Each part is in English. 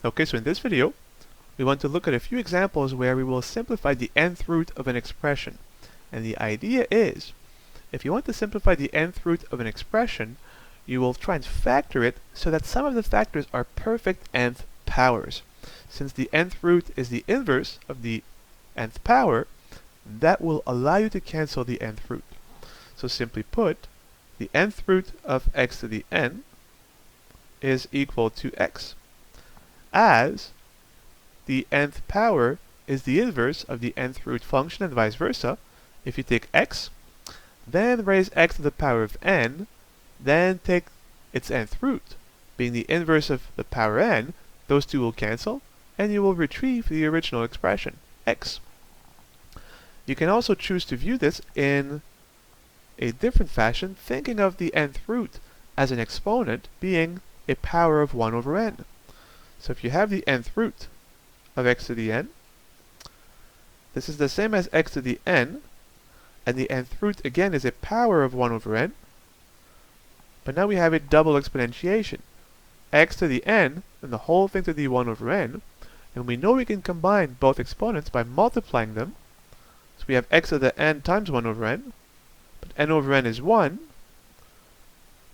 Okay, so in this video, we want to look at a few examples where we will simplify the nth root of an expression. And the idea is, if you want to simplify the nth root of an expression, you will try and factor it so that some of the factors are perfect nth powers. Since the nth root is the inverse of the nth power, that will allow you to cancel the nth root. So simply put, the nth root of x to the n is equal to x, as the nth power is the inverse of the nth root function and vice versa. If you take x, then raise x to the power of n, then take its nth root, being the inverse of the power n, those two will cancel, and you will retrieve the original expression, x. You can also choose to view this in a different fashion, thinking of the nth root as an exponent being a power of 1 over n. So if you have the nth root of x to the n, this is the same as x to the n, and the nth root again is a power of 1 over n, but now we have a double exponentiation. X to the n, and the whole thing to the 1 over n, and we know we can combine both exponents by multiplying them. So we have x to the n times 1 over n, but n over n is 1,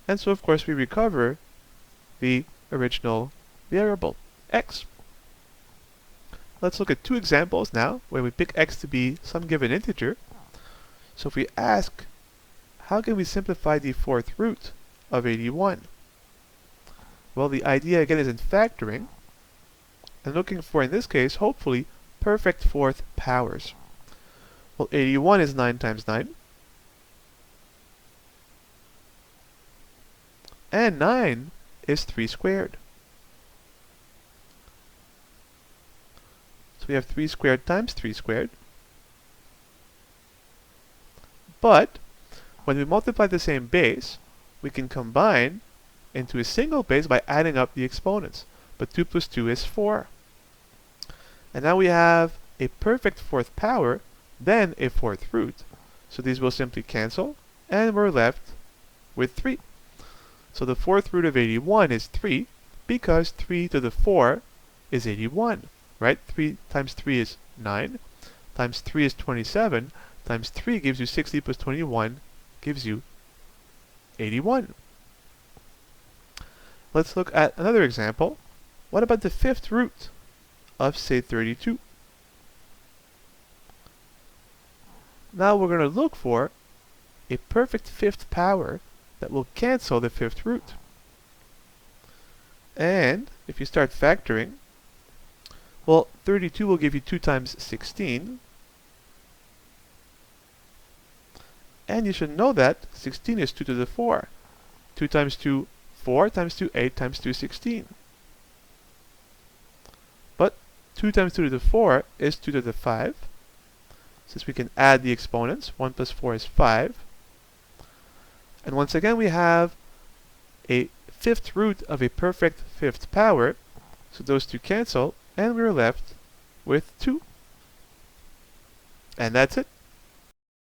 and so of course we recover the original variable, x. Let's look at two examples now, where we pick x to be some given integer. So if we ask, how can we simplify the fourth root of 81? Well, the idea again is in factoring, and looking for, in this case, hopefully, perfect fourth powers. Well, 81 is 9 times 9, and 9 is 3 squared. So we have 3 squared times 3 squared. But when we multiply the same base, we can combine into a single base by adding up the exponents. But 2 plus 2 is 4. And now we have a perfect fourth power, then a fourth root. So these will simply cancel, and we're left with 3. So the fourth root of 81 is 3, because 3 to the 4 is 81, right? 3 times 3 is 9, times 3 is 27, times 3 gives you 60 plus 21 gives you 81. Let's look at another example. What about the fifth root of, say, 32? Now we're going to look for a perfect fifth power that will cancel the fifth root. And if you start factoring, well, 32 will give you 2 times 16. And you should know that 16 is 2 to the 4. 2 times 2, 4 times 2, 8 times 2, 16. But 2 times 2 to the 4 is 2 to the 5. Since we can add the exponents, 1 plus 4 is 5. And once again we have a fifth root of a perfect fifth power, so those two cancel, and we're left with 2. And that's it.